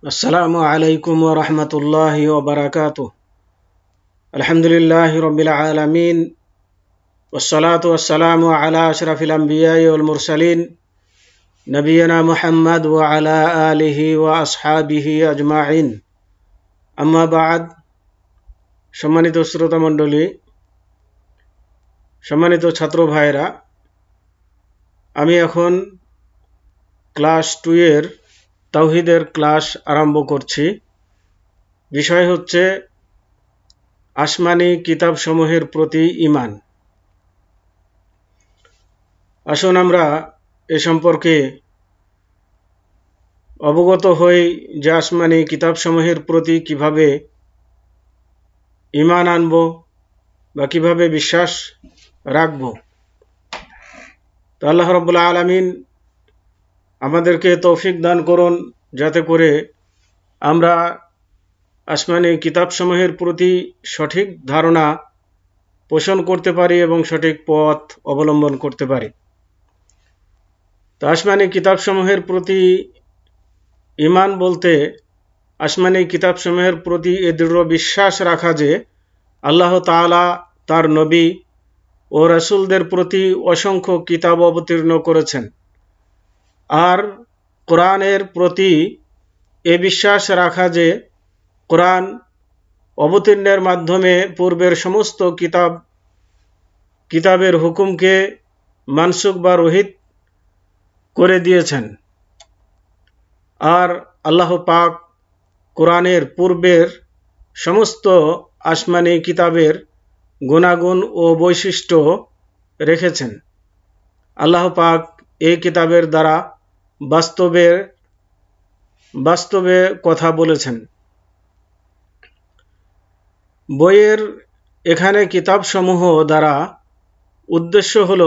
আসসালামু আলাইকুম ওয়া রাহমাতুল্লাহি ওয়া বারাকাতুহু। আলহামদুলিল্লাহি রাব্বিল আলামিন ওয়াসসালাতু ওয়াসসালামু আলা আশরাফিল আমবিয়াই ওয়াল মুরসালিন নবিয়িনা মুহাম্মদ ওয়া আলা আলিহি ওয়া আসহাবিহি আজমাইন। আম্মা বা'দ। সম্মানিত শ্রোতা মণ্ডলী, সম্মানিত ছাত্র ভাইরা, আমি এখন ক্লাস 2 এর তাওহীদের ক্লাস আরম্ভ করছি। বিষয় হচ্ছে আসমানি কিতাবসমূহের প্রতি ঈমান। আসুন আমরা এ সম্পর্কে অবগত হই যে আসমানি কিতাবসমূহের প্রতি কিভাবে ঈমান আনব বা কিভাবে বিশ্বাস রাখব। তো আল্লাহ রাব্বুল আলামিন আমাদেরকে তৌফিক দান করুন যাতে করে আমরা আসমানি কিতাবসমূহের প্রতি সঠিক ধারণা পোষণ করতে পারি এবং সঠিক পথ অবলম্বন করতে পারি। তো আসমানি কিতাবসমূহের প্রতি ঈমান বলতে আসমানি কিতাবসমূহের প্রতি এ দৃঢ় বিশ্বাস রাখা যে আল্লাহ তাআলা তার নবী ও রাসূলদের প্রতি অসংখ্য কিতাব অবতীর্ণ করেছেন, আর কোরআনের প্রতি এ বিশ্বাস রাখা যে কোরআন অবতীর্ণের মাধ্যমে পূর্বের সমস্ত কিতাবের হুকুমকে মানসুখ বা রহিত করে দিয়েছেন, আর আল্লাহ পাক কোরআনের পূর্বের সমস্ত আসমানি কিতাবের গুণাগুণ ও বৈশিষ্ট্য রেখেছেন। আল্লাহ পাক এই কিতাবের দ্বারা বাস্তবে কথা বলেছেন। বইয়ের এখানে কিতাবসমূহ দ্বারা উদ্দেশ্য হল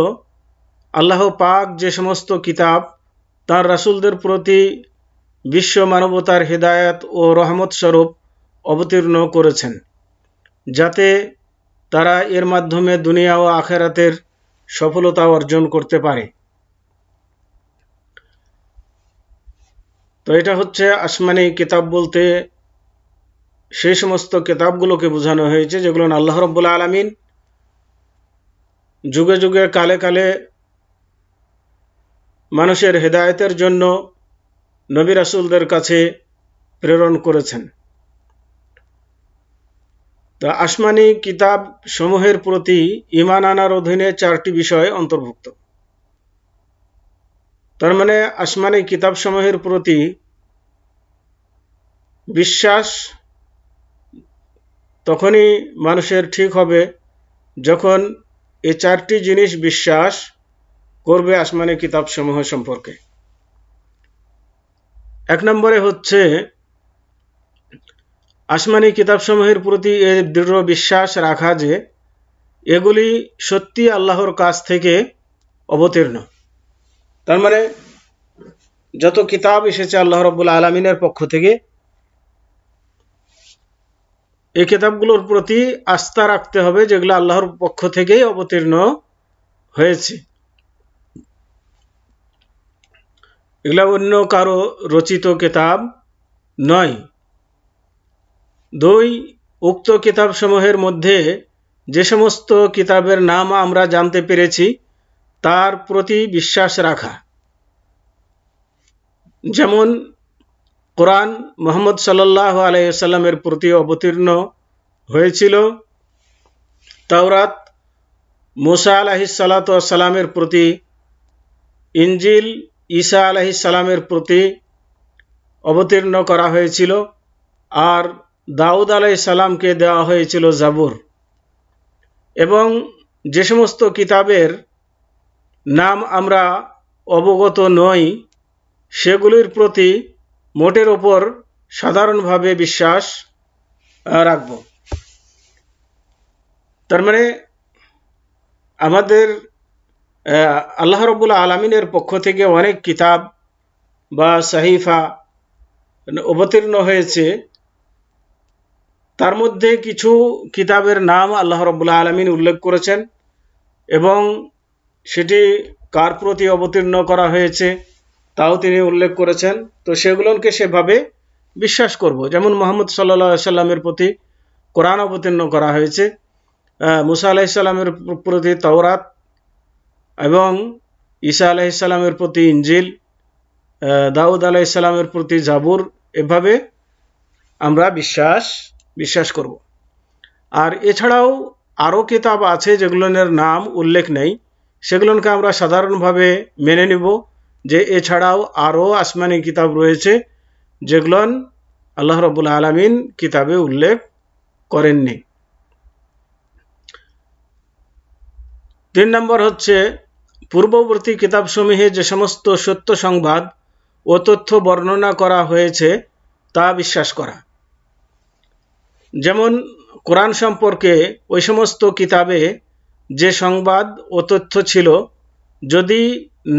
আল্লাহ পাক যে সমস্ত কিতাব তার রাসূলদের প্রতি বিশ্ব মানবতার হিদায়াত ও রহমত স্বরূপ অবতীর্ণ করেছেন, যাতে তারা এর মাধ্যমে দুনিয়া ও আখিরাতের সফলতা অর্জন করতে পারে। তো এটা হচ্ছে আসমানি কিতাব বলতে সেই সমস্ত কিতাবগুলোকে বোঝানো হয়েছে যেগুলো আল্লাহ রাব্বুল আলামিন যুগে যুগে কালে কালে মানুষের হেদায়েতের জন্য নবী রাসূলদের কাছে প্রেরণ করেছেন। তা আসমানি কিতাব সমূহের প্রতি ঈমান আনার অধীনে 4টি বিষয় অন্তর্ভুক্ত। তার মানে আসমানি কিতাব সমূহের প্রতি বিশ্বাস তখনই মানুষের ঠিক হবে যখন এই 4টি জিনিস বিশ্বাস করবে আসমানি কিতাব সমূহ সম্পর্কে। 1 নম্বরে হচ্ছে আসমানি কিতাবসমূহের প্রতি এর দৃঢ় বিশ্বাস রাখা যে এগুলি সত্যি আল্লাহর কাছ থেকে অবতীর্ণ। তার মানে যত কিতাব এসেছে আল্লাহ রাব্বুল আলামিনের পক্ষ থেকে, এই কিতাবগুলোর প্রতি আস্থা রাখতে হবে যেগুলো আল্লাহর পক্ষ থেকেই অবতীর্ণ হয়েছে, এগুলা অন্য কারো রচিত কিতাব নয়। 2, উক্ত কিতাবসমূহের মধ্যে যে সমস্ত কিতাবের নাম আমরা জানতে পেরেছি তার প্রতি বিশ্বাস রাখা। যেমন কোরআন মুহাম্মদ সাল্লাল্লাহু আলাইহি ওয়াসাল্লামের প্রতি অবতীর্ণ হয়েছিল, তাওরাত মুসা আলাইহিস সালাতু ওয়াস সালামের প্রতি, ইনজিল ঈসা আলাইহিস সালামের প্রতি অবতীর্ণ করা হয়েছিল, আর দাউদ আলাইহিস সালামকে দেওয়া হয়েছিল জাবুর। এবং যে সমস্ত কিতাবের নাম আমরা অবগত নই সেগুলির প্রতি মোটের ওপর সাধারণভাবে বিশ্বাস রাখব। তার মানে আমাদের আল্লাহ রাব্বুল আলামিনের পক্ষ থেকে অনেক কিতাব বা সাহিফা অবতীর্ণ হয়েছে, তার মধ্যে কিছু কিতাবের নাম আল্লাহ রাব্বুল আলামিন উল্লেখ করেছেন এবং সেটি কার প্রতি অবতীর্ণ করা হয়েছে তাও তিনি উল্লেখ করেছেন। তো সেগুলোকে সেভাবে বিশ্বাস করব। যেমন মুহাম্মদ সাল্লাল্লাহু আলাইহি সাল্লামের প্রতি কোরআন অবতীর্ণ করা হয়েছে, মুসা আলাইহিস সালামের প্রতি তাওরাত, এবং ঈসা আলাইহিস সালামের প্রতি ইনজিল, দাউদ আলাইহিস সালামের প্রতি জাবুর, এভাবে আমরা বিশ্বাস করব। আর এছাড়াও আরও কিতাব আছে যেগুলোর নাম উল্লেখ নেই, সেগুলোকে আমরা সাধারণভাবে মেনে নিব যে এছাড়াও আরও আসমানি কিতাব রয়েছে যেগুলো আল্লাহ রাব্বুল আলামিন কিতাবে উল্লেখ করেননি। 3 নম্বর হচ্ছে পূর্ববর্তী কিতাবসমূহে যে সমস্ত সত্য সংবাদ ও তথ্য বর্ণনা করা হয়েছে তা বিশ্বাস করা। যেমন কোরআন সম্পর্কে ওই সমস্ত কিতাবে যে সংবাদ ও তথ্য ছিল, যদি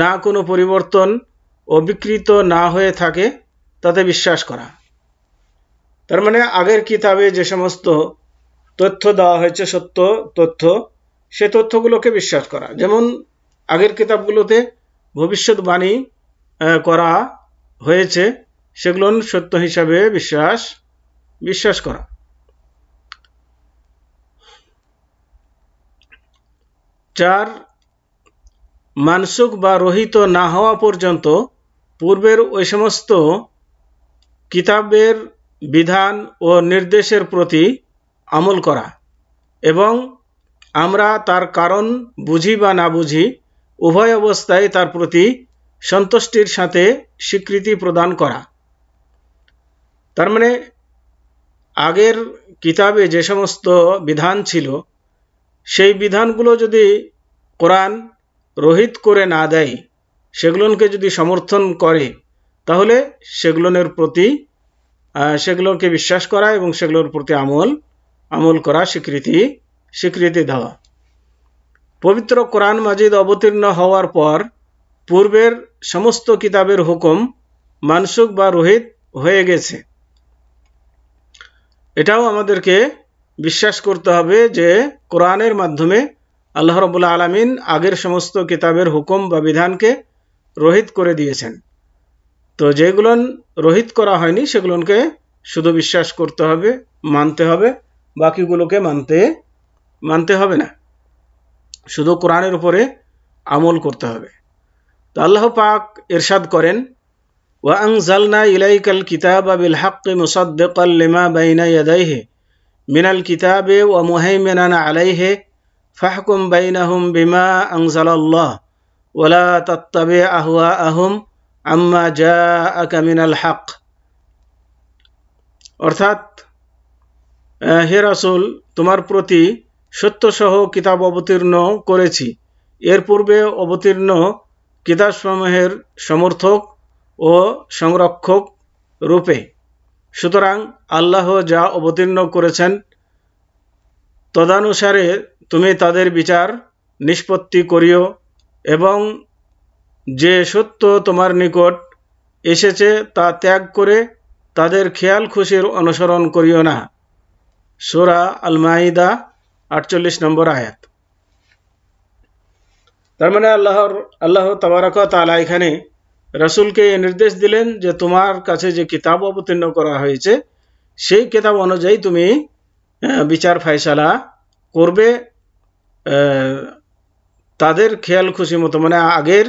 না কোনো পরিবর্তন ও বিকৃত না হয়ে থাকে তাতে বিশ্বাস করা। তার মানে আগের কিতাবে যে সমস্ত তথ্য দেওয়া হয়েছে, সত্য তথ্য, সে তথ্যগুলোকে বিশ্বাস করা। যেমন আগের কিতাবগুলোতে ভবিষ্যৎবাণী করা হয়েছে, সেগুলো সত্য হিসাবে বিশ্বাস করা। 4, মানসুখ বা রহিত না হওয়া পর্যন্ত পূর্বের ওই সমস্ত কিতাবের বিধান ও নির্দেশের প্রতি আমল করা এবং আমরা তার কারণ বুঝি বা না বুঝি উভয় অবস্থায় তার প্রতি সন্তুষ্টির সাথে স্বীকৃতি প্রদান করা। তার মানে আগের কিতাবে যে সমস্ত বিধান ছিল, সেই বিধানগুলো যদি কোরআন রহিত করে না দেয়, সেগুলোকে যদি সমর্থন করে, তাহলে সেগুলোকে বিশ্বাস করা এবং সেগুলোর প্রতি আমল করা, স্বীকৃতি দেওয়া। পবিত্র কোরআন মাজিদ অবতীর্ণ হওয়ার পর পূর্বের সমস্ত কিতাবের হুকুম মানসুখ বা রহিত হয়ে গেছে, এটাও আমাদেরকে বিশ্বাস করতে হবে যে কোরআনের মাধ্যমে আল্লাহ রাব্বুল আলামিন আগের সমস্ত কিতাবের হুকুম বা বিধানকে রহিত করে দিয়েছেন। তো যেগুলো রহিত করা হয়নি সেগুলোকে শুধু বিশ্বাস করতে হবে, মানতে হবে, বাকিগুলোকে মানতে হবে না, শুধু কোরআনের উপরে আমল করতে হবে। তো আল্লাহ পাক ইরশাদ করেন, ওয়া আনজালনা ইলাইকাল কিতাবা বিল হাক্কি মুসাদ্দিকাল লিমা বাইনা ইয়াদাইহি মিনাল কিতাবি ওয়া মুহাইমিনান আলাইহি ফাহকুম বাইনাহুম বিমা আনজালাল্লাহ ওয়া লা তাত্তাবি আহওয়াআহুম আম্মা জাআকা মিনাল হক। অর্থাৎ, হে রাসূল, তোমার প্রতি সত্যসহ কিতাব অবতীর্ণ করেছি, এর পূর্বে অবতীর্ণ কিতাবসমূহের সমর্থক ও সংরক্ষক রূপে। সুতরাং আল্লাহ যা অবতীর্ণ করেছেন তদানুসারে তুমি তাদের বিচার নিষ্পত্তি করিও এবং যে সত্য তোমার নিকট এসেছে তা ত্যাগ করে তাদের খেয়াল খুশির অনুসরণ করিও না। সূরা আল মাইদা 48 নম্বর আয়াত। তার মানে আল্লাহ তাবারক ওয়া তাআলা এখানে রাসূলকে নির্দেশ দিলেন যে তোমার কাছে যে কিতাব অবতীর্ণ করা হয়েছে সেই কিতাব অনুযায়ী তুমি বিচার ফায়সালা করবে, তাদের খেয়াল খুশি মতো, মানে আগের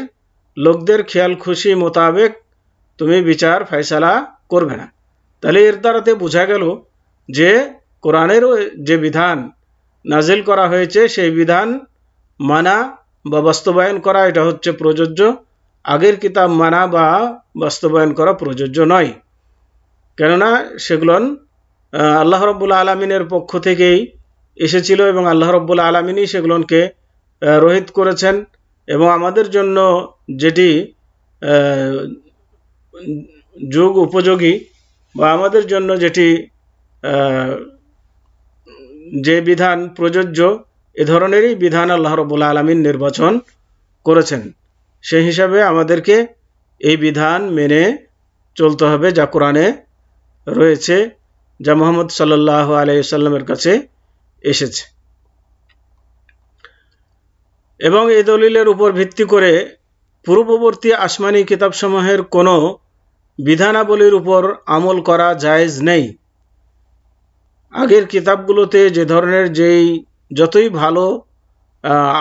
লোকদের খেয়াল খুশি মোতাবেক তুমি বিচার ফায়সালা করবে না। তাহলে এর দ্বারাতে বোঝা গেল যে কোরআনের যে বিধান নাজিল করা হয়েছে সেই বিধান মানা বা বাস্তবায়ন করা, এটা হচ্ছে প্রযোজ্য। আগের কিতাব মানা বা বাস্তবায়ন করা প্রযোজ্য নয়, কেননা সেগুলো আল্লাহ রাব্বুল আলামিনের পক্ষ থেকেই এসেছিল এবং আল্লাহ রাব্বুল আলামিনই সেগুলোকে রহিত করেছেন। এবং আমাদের জন্য যেটি যুগ উপযোগী বা আমাদের জন্য যেটি যে বিধান প্রযোজ্য, এ ধরনেরই বিধান আল্লাহ রাব্বুল আলামিন নির্বাচন করেছেন। সেই হিসাবে আমাদেরকে এই বিধান মেনে চলতে হবে যা কোরআনে রয়েছে, যা মুহাম্মদ সাল্লাল্লাহু আলাইহি ওয়াসাল্লামের কাছে এসেছে। এবং এই দলিলের উপর ভিত্তি করে পূর্ববর্তী আসমানি কিতাবসমূহের কোনো বিধানাবলীর উপর আমল করা জায়েজ নেই। আগের কিতাবগুলোতে যে ধরনের যতই ভালো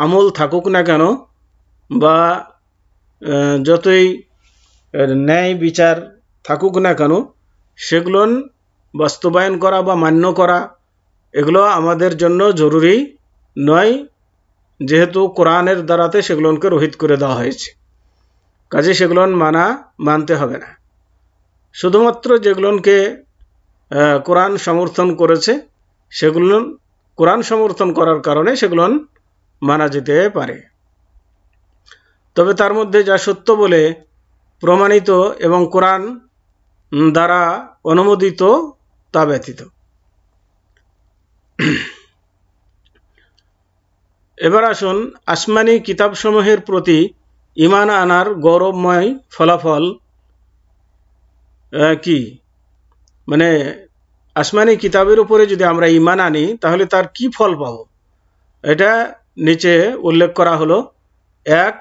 আমল থাকুক না কেন বা যতই ন্যায় বিচার থাকুক না কেন, সেগুলো বাস্তবায়ন করা বা মান্য করা এগুলো আমাদের জন্য জরুরি নয়, যেহেতু কোরআনের দ্বারাতে সেগুলোকে রহিত করে দেওয়া হয়েছে। কাজে সেগুলো মানতে হবে না। শুধুমাত্র যেগুলোকে কোরআন সমর্থন করেছে, সেগুলো কোরআন সমর্থন করার কারণে সেগুলো মানা যেতে পারে। তবে তার মধ্যে যা সত্য বলে প্রমাণিত এবং কোরআন দ্বারা অনুমোদিত তা ব্যতীত। এবার আসুন আসমানি কিতাবসমূহের প্রতি ঈমান আনার গৌরবময় ফলাফল কি, মানে আসমানি কিতাবের উপরে যদি আমরা ঈমান আনি তাহলে তার কি ফল পাব, এটা নিচে উল্লেখ করা হলো। 1,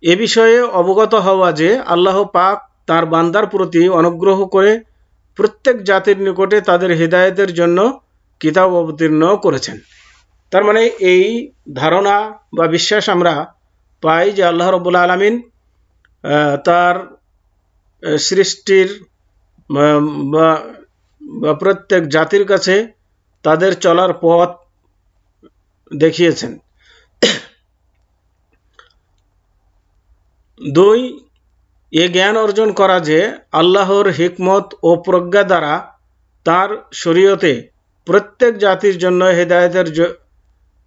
এ বিষয়ে অবগত হওয়া যে আল্লাহ পাক তার বান্দার প্রতি অনুগ্রহ করে প্রত্যেক জাতির নিকটে তাদের হিদায়াতের জন্য কিতাব অবতীর্ণ করেছেন। তার মানে এই ধারণা বা বিশ্বাস আমরা পাই যে আল্লাহ রাব্বুল আলামিন তার সৃষ্টির বা প্রত্যেক জাতির কাছে তাদের চলার পথ দেখিয়েছেন। 2, এ জ্ঞান অর্জন করা যে আল্লাহর হিকমত ও প্রজ্ঞা দ্বারা তার শরীয়তে প্রত্যেক জাতির জন্য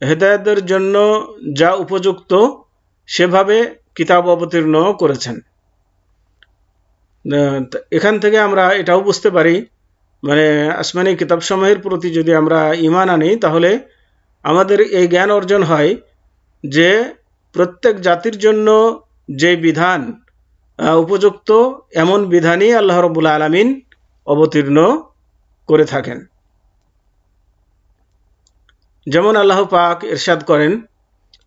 হেদায়েতের জন্য যা উপযুক্ত সেভাবে কিতাব অবতীর্ণ করেছেন। এখান থেকে আমরা এটাও বুঝতে পারি, মানে আসমানি কিতাবসমূহের প্রতি যদি আমরা ঈমান আনি তাহলে আমাদের এই জ্ঞান অর্জন হয় যে প্রত্যেক জাতির জন্য যে বিধান উপযুক্ত এমন বিধানই আল্লাহ রাব্বুল আলামিন অবতীর্ণ করে থাকেন। যেমন আল্লাহ পাক ইরশাদ করেন,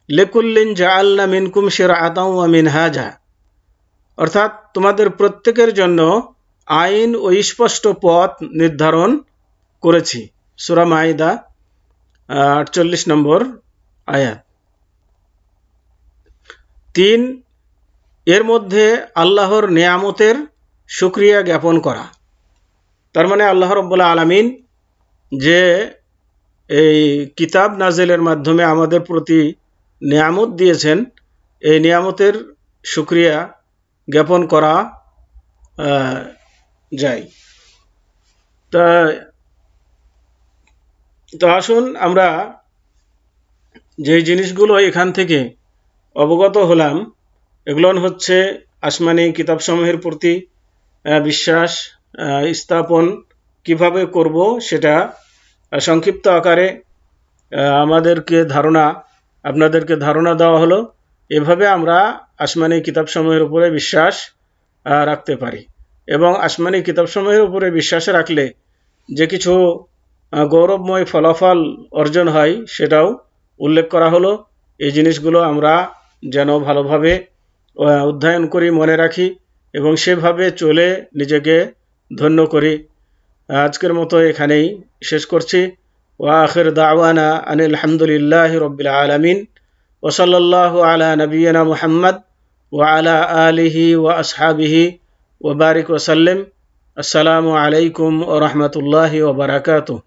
লিকুল্লিন জাআলনা মিনকুম শিরআতাও ওয়া মিনহাজা, অর্থাৎ তোমাদের প্রত্যেকের জন্য আইন ও স্পষ্ট পথ নির্ধারণ করেছি। সূরা মাইদা 48 নম্বর আয়াত। 3, এর মধ্যে আল্লাহর নিয়ামতের শুকরিয়া জ্ঞাপন করা। তার মানে আল্লাহ রাব্বুল আলামিন যে এই কিতাব নাজিলের মাধ্যমে আমাদের প্রতি নিয়ামত দিয়েছেন, এই নিয়ামতের শুকরিয়া জ্ঞাপন করা যায়। তো আসুন আমরা যে জিনিসগুলো এখান থেকে অবগত হলাম এগুলো হচ্ছে আসমানি কিতাবসমূহের প্রতি বিশ্বাস স্থাপন কিভাবে করব সেটা সংক্ষিপ্ত আকারে আপনাদেরকে ধারণা দেওয়া হলো। এভাবে আমরা আসমানি কিতাবসমূহের উপরে বিশ্বাস রাখতে পারি এবং আসমানি কিতাবসমূহের উপরে বিশ্বাস রাখলে যে কিছু গৌরবময় ফলাফল অর্জন হয় সেটাও উল্লেখ করা হলো। এই জিনিসগুলো আমরা যেন ভালোভাবে অধ্যয়ন করি, মনে রাখি এবং সেভাবে চলে নিজেকে ধন্য করি। আজকের মতো এখানেই শেষ করছি। ওয়া আখির দাওয়ানা আনিল হামদুলিল্লাহি রাব্বিল আলামিন ওয়া সাল্লাল্লাহু আলা নাবিয়িনা মুহাম্মদ ওয়া আলা আলিহি ওয়া আসহাবিহি ওয়া বারিক ওয়া সাল্লিম। আসসালামু আলাইকুম ওয়া রাহমাতুল্লাহি ওয়া বারাকাতুহু।